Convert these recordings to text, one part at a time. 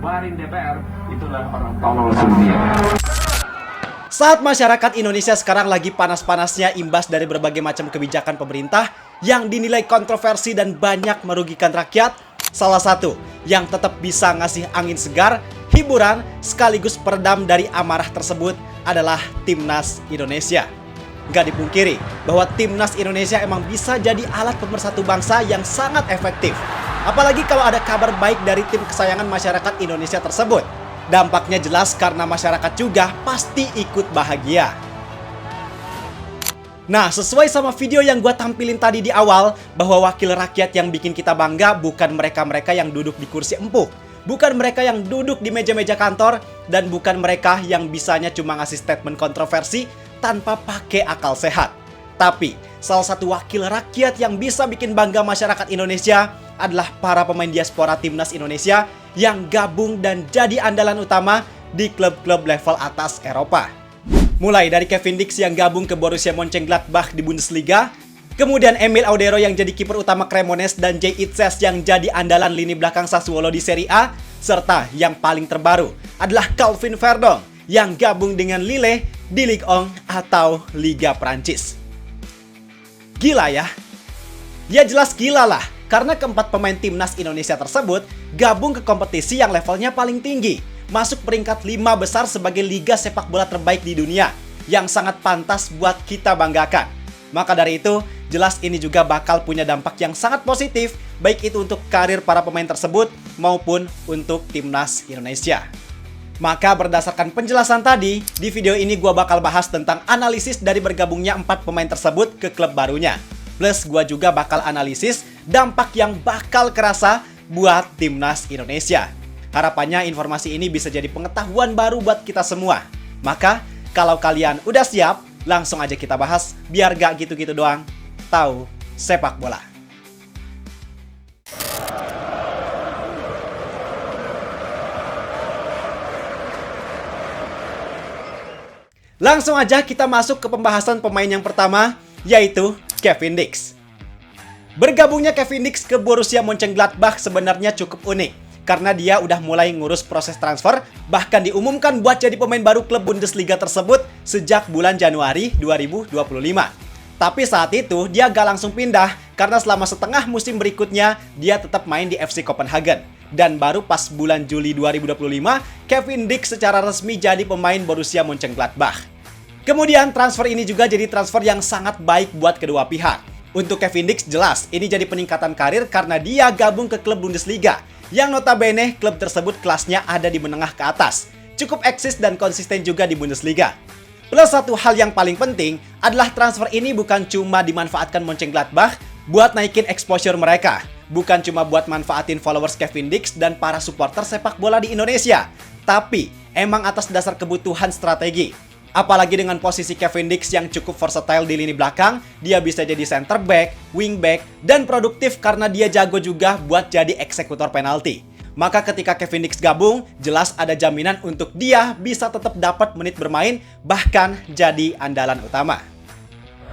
bubarin DPR, itulah orang tolol dunia. Saat masyarakat Indonesia sekarang lagi panas-panasnya imbas dari berbagai macam kebijakan pemerintah yang dinilai kontroversi dan banyak merugikan rakyat, salah satu yang tetap bisa ngasih angin segar, hiburan, sekaligus peredam dari amarah tersebut adalah Timnas Indonesia. Gak dipungkiri bahwa Timnas Indonesia emang bisa jadi alat pemersatu bangsa yang sangat efektif. Apalagi kalau ada kabar baik dari tim kesayangan masyarakat Indonesia tersebut. Dampaknya jelas karena masyarakat juga pasti ikut bahagia. Nah, sesuai sama video yang gue tampilin tadi di awal, bahwa wakil rakyat yang bikin kita bangga bukan mereka-mereka yang duduk di kursi empuk, bukan mereka yang duduk di meja-meja kantor, dan bukan mereka yang bisanya cuma ngasih statement kontroversi tanpa pakai akal sehat. Tapi, salah satu wakil rakyat yang bisa bikin bangga masyarakat Indonesia adalah para pemain diaspora Timnas Indonesia yang gabung dan jadi andalan utama di klub-klub level atas Eropa. Mulai dari Kevin Dix yang gabung ke Borussia Mönchengladbach di Bundesliga, kemudian Emil Audero yang jadi kiper utama Cremonese dan Jay Itzes yang jadi andalan lini belakang Sassuolo di Serie A, serta yang paling terbaru adalah Calvin Verdong yang gabung dengan Lille di Ligue 1 atau Liga Prancis. Gila ya? Ya jelas gila lah, karena keempat pemain Timnas Indonesia tersebut gabung ke kompetisi yang levelnya paling tinggi, masuk peringkat 5 besar sebagai liga sepak bola terbaik di dunia, yang sangat pantas buat kita banggakan. Maka dari itu, jelas ini juga bakal punya dampak yang sangat positif, baik itu untuk karir para pemain tersebut maupun untuk Timnas Indonesia. Maka berdasarkan penjelasan tadi, di video ini gue bakal bahas tentang analisis dari bergabungnya 4 pemain tersebut ke klub barunya. Plus gue juga bakal analisis dampak yang bakal kerasa buat Timnas Indonesia. Harapannya informasi ini bisa jadi pengetahuan baru buat kita semua. Maka kalau kalian udah siap, langsung aja kita bahas biar gak gitu-gitu doang tahu sepak bola. Langsung aja kita masuk ke pembahasan pemain yang pertama, yaitu Kevin Dix. Bergabungnya Kevin Dix ke Borussia Mönchengladbach sebenarnya cukup unik, karena dia udah mulai ngurus proses transfer, bahkan diumumkan buat jadi pemain baru klub Bundesliga tersebut sejak bulan Januari 2025. Tapi saat itu dia gak langsung pindah, karena selama setengah musim berikutnya dia tetap main di FC Copenhagen. Dan baru pas bulan Juli 2025, Kevin Dix secara resmi jadi pemain Borussia Mönchengladbach. Kemudian transfer ini juga jadi transfer yang sangat baik buat kedua pihak. Untuk Kevin Dix jelas ini jadi peningkatan karir karena dia gabung ke klub Bundesliga, yang notabene klub tersebut kelasnya ada di menengah ke atas. Cukup eksis dan konsisten juga di Bundesliga. Plus satu hal yang paling penting adalah transfer ini bukan cuma dimanfaatkan Mönchengladbach buat naikin exposure mereka. Bukan cuma buat manfaatin followers Kevin Dix dan para supporter sepak bola di Indonesia. Tapi emang atas dasar kebutuhan strategi. Apalagi dengan posisi Kevin Dix yang cukup versatile di lini belakang, dia bisa jadi center back, wing back, dan produktif karena dia jago juga buat jadi eksekutor penalti. Maka ketika Kevin Dix gabung, jelas ada jaminan untuk dia bisa tetap dapat menit bermain, bahkan jadi andalan utama.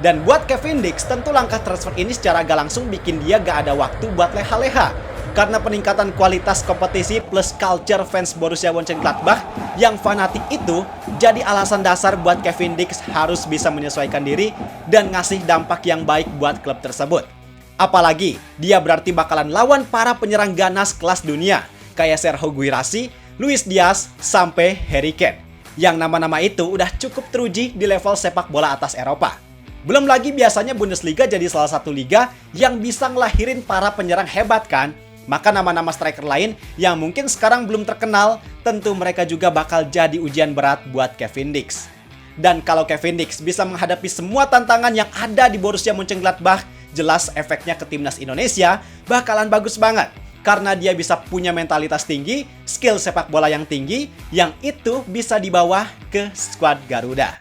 Dan buat Kevin Dix, tentu langkah transfer ini secara gak langsung bikin dia gak ada waktu buat leha-leha. Karena peningkatan kualitas kompetisi plus culture fans Borussia Mönchengladbach yang fanatik itu jadi alasan dasar buat Kevin Dix harus bisa menyesuaikan diri dan ngasih dampak yang baik buat klub tersebut. Apalagi dia berarti bakalan lawan para penyerang ganas kelas dunia kayak Sergio Guirassy, Luis Diaz, sampai Harry Kane. Yang nama-nama itu udah cukup teruji di level sepak bola atas Eropa. Belum lagi biasanya Bundesliga jadi salah satu liga yang bisa ngelahirin para penyerang hebat kan? Maka nama-nama striker lain yang mungkin sekarang belum terkenal, tentu mereka juga bakal jadi ujian berat buat Kevin Dix. Dan kalau Kevin Dix bisa menghadapi semua tantangan yang ada di Borussia Mönchengladbach, jelas efeknya ke Timnas Indonesia bakalan bagus banget. Karena dia bisa punya mentalitas tinggi, skill sepak bola yang tinggi, yang itu bisa dibawa ke skuad Garuda.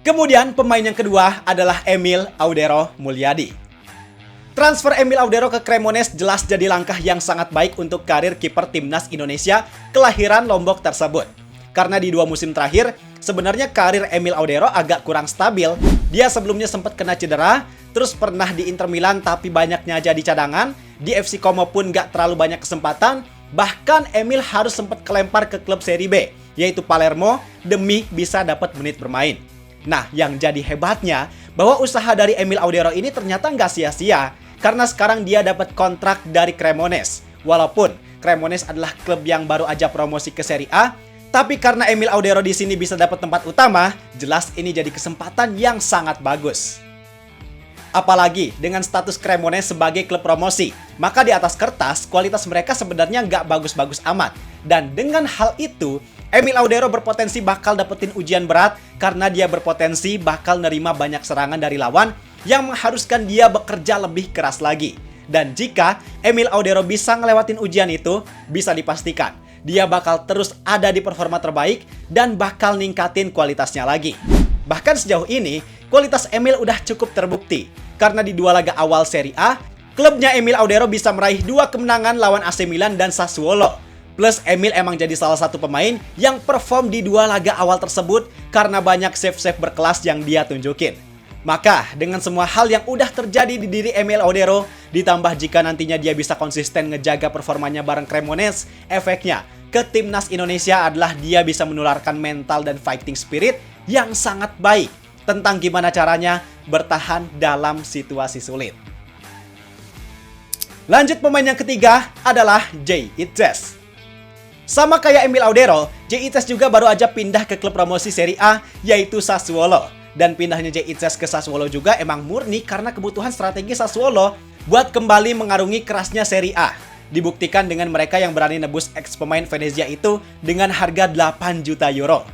Kemudian pemain yang kedua adalah Emil Audero Mulyadi. Transfer Emil Audero ke Cremonese jelas jadi langkah yang sangat baik untuk karir kiper Timnas Indonesia kelahiran Lombok tersebut. Karena di 2 musim terakhir, sebenarnya karir Emil Audero agak kurang stabil. Dia sebelumnya sempat kena cedera, terus pernah di Inter Milan tapi banyaknya jadi cadangan, di FC Como pun gak terlalu banyak kesempatan, Bahkan Emil harus sempat kelempar ke klub Serie B, yaitu Palermo, demi bisa dapat menit bermain. Nah, yang jadi hebatnya, bahwa usaha dari Emil Audero ini ternyata nggak sia-sia, karena sekarang dia dapat kontrak dari Cremonese. Walaupun Cremonese adalah klub yang baru aja promosi ke Serie A, tapi karena Emil Audero di sini bisa dapat tempat utama, jelas ini jadi kesempatan yang sangat bagus. Apalagi dengan status Cremonese sebagai klub promosi, maka di atas kertas kualitas mereka sebenarnya nggak bagus-bagus amat. Dan dengan hal itu, Emil Audero berpotensi bakal dapetin ujian berat karena dia berpotensi bakal nerima banyak serangan dari lawan yang mengharuskan dia bekerja lebih keras lagi. Dan jika Emil Audero bisa ngelewatin ujian itu, bisa dipastikan dia bakal terus ada di performa terbaik dan bakal ningkatin kualitasnya lagi. Bahkan sejauh ini, kualitas Emil udah cukup terbukti. Karena di 2 laga awal Serie A, klubnya Emil Audero bisa meraih 2 kemenangan lawan AC Milan dan Sassuolo. Plus Emil emang jadi salah satu pemain yang perform di 2 laga awal tersebut karena banyak save-save berkelas yang dia tunjukin. Maka dengan semua hal yang udah terjadi di diri Emil Audero, ditambah jika nantinya dia bisa konsisten ngejaga performanya bareng Cremonese, efeknya ke timnas Indonesia adalah dia bisa menularkan mental dan fighting spirit yang sangat baik tentang gimana caranya bertahan dalam situasi sulit. Lanjut, pemain yang ketiga adalah Jay Itzes. Sama kayak Emil Audero, Jay Itzes juga baru aja pindah ke klub promosi Serie A, yaitu Sassuolo. Dan pindahnya Jay Itzes ke Sassuolo juga emang murni karena kebutuhan strategi Sassuolo buat kembali mengarungi kerasnya Serie A. Dibuktikan dengan mereka yang berani nebus ex pemain Venezia itu dengan harga 8 juta euro.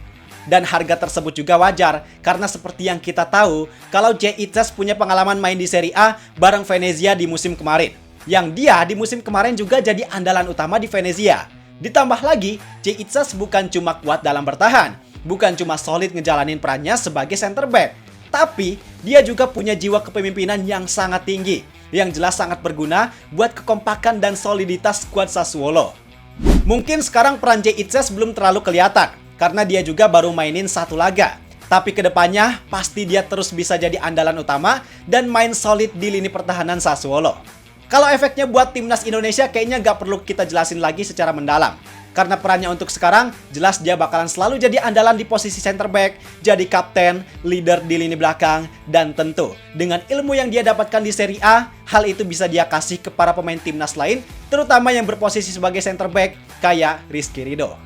Dan harga tersebut juga wajar, karena seperti yang kita tahu, kalau Jay Itzes punya pengalaman main di Serie A bareng Venezia di musim kemarin. Yang dia di musim kemarin juga jadi andalan utama di Venezia. Ditambah lagi, Jay Itzes bukan cuma kuat dalam bertahan, bukan cuma solid ngejalanin perannya sebagai center back, tapi dia juga punya jiwa kepemimpinan yang sangat tinggi, yang jelas sangat berguna buat kekompakan dan soliditas skuad Sassuolo. Mungkin sekarang peran Jay Itzes belum terlalu kelihatan, karena dia juga baru mainin 1 laga. Tapi kedepannya pasti dia terus bisa jadi andalan utama dan main solid di lini pertahanan Sassuolo. Kalau efeknya buat timnas Indonesia kayaknya nggak perlu kita jelasin lagi secara mendalam. Karena perannya untuk sekarang jelas dia bakalan selalu jadi andalan di posisi center back, jadi kapten, leader di lini belakang, dan tentu dengan ilmu yang dia dapatkan di Serie A, hal itu bisa dia kasih ke para pemain timnas lain, terutama yang berposisi sebagai center back kayak Rizky Ridho.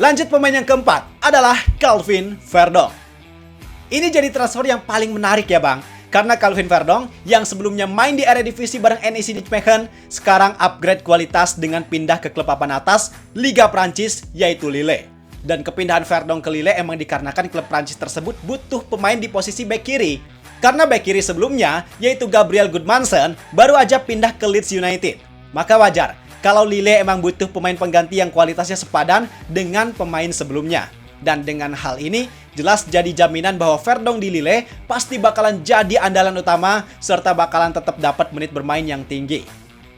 Lanjut, pemain yang keempat adalah Calvin Verdong. Ini jadi transfer yang paling menarik ya bang, karena Calvin Verdong yang sebelumnya main di Eredivisie bareng NEC Nijmegen sekarang upgrade kualitas dengan pindah ke klub papan atas Liga Prancis yaitu Lille. Dan kepindahan Verdong ke Lille emang dikarenakan klub Prancis tersebut butuh pemain di posisi bek kiri. Karena bek kiri sebelumnya yaitu Gabriel Gudmundsson baru aja pindah ke Leeds United. Maka wajar kalau Lille emang butuh pemain pengganti yang kualitasnya sepadan dengan pemain sebelumnya. Dan dengan hal ini, jelas jadi jaminan bahwa Verdong di Lille pasti bakalan jadi andalan utama serta bakalan tetap dapat menit bermain yang tinggi.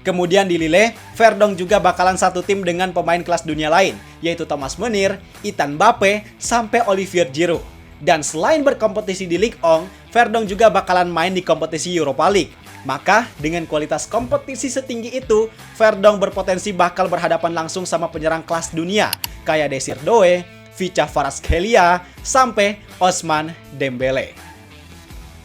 Kemudian di Lille, Verdong juga bakalan satu tim dengan pemain kelas dunia lain, yaitu Thomas Meunier, Ethan Mbappe, sampai Olivier Giroud. Dan selain berkompetisi di Ligue 1, Verdong juga bakalan main di kompetisi Europa League. Maka dengan kualitas kompetisi setinggi itu, Verdong berpotensi bakal berhadapan langsung sama penyerang kelas dunia kayak Desir Doué, Vicha Kvaratskhelia, sampai Ousmane Dembélé.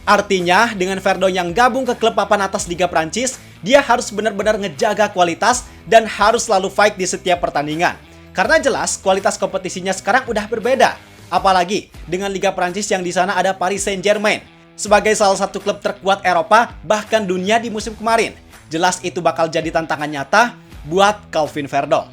Artinya dengan Verdong yang gabung ke klub papan atas Liga Prancis, dia harus benar-benar ngejaga kualitas dan harus selalu fight di setiap pertandingan. Karena jelas kualitas kompetisinya sekarang udah berbeda. Apalagi dengan Liga Prancis yang di sana ada Paris Saint-Germain sebagai salah satu klub terkuat Eropa bahkan dunia di musim kemarin. Jelas itu bakal jadi tantangan nyata buat Calvin Verdong.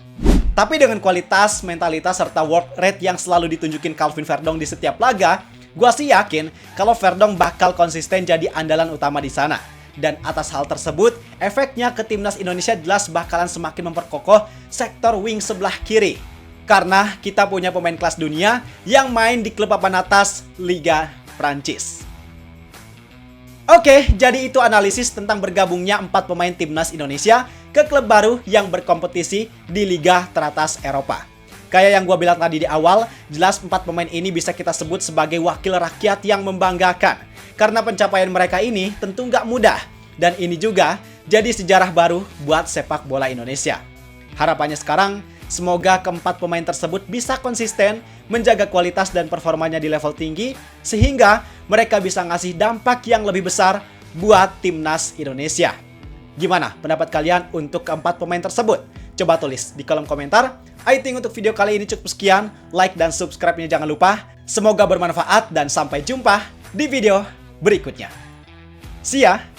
Tapi dengan kualitas, mentalitas, serta work rate yang selalu ditunjukin Calvin Verdong di setiap laga, gua sih yakin kalau Verdong bakal konsisten jadi andalan utama di sana. Dan atas hal tersebut, efeknya ke timnas Indonesia jelas bakalan semakin memperkokoh sektor wing sebelah kiri. Karena kita punya pemain kelas dunia yang main di klub papan atas Liga Prancis. Oke, jadi itu analisis tentang bergabungnya 4 pemain timnas Indonesia ke klub baru yang berkompetisi di liga teratas Eropa. Kayak yang gue bilang tadi di awal, jelas 4 pemain ini bisa kita sebut sebagai wakil rakyat yang membanggakan. Karena pencapaian mereka ini tentu nggak mudah. Dan ini juga jadi sejarah baru buat sepak bola Indonesia. Harapannya sekarang, semoga keempat pemain tersebut bisa konsisten menjaga kualitas dan performanya di level tinggi, sehingga mereka bisa ngasih dampak yang lebih besar buat timnas Indonesia. Gimana pendapat kalian untuk keempat pemain tersebut? Coba tulis di kolom komentar. I think untuk video kali ini cukup sekian. Like dan subscribe-nya jangan lupa. Semoga bermanfaat dan sampai jumpa di video berikutnya. See ya!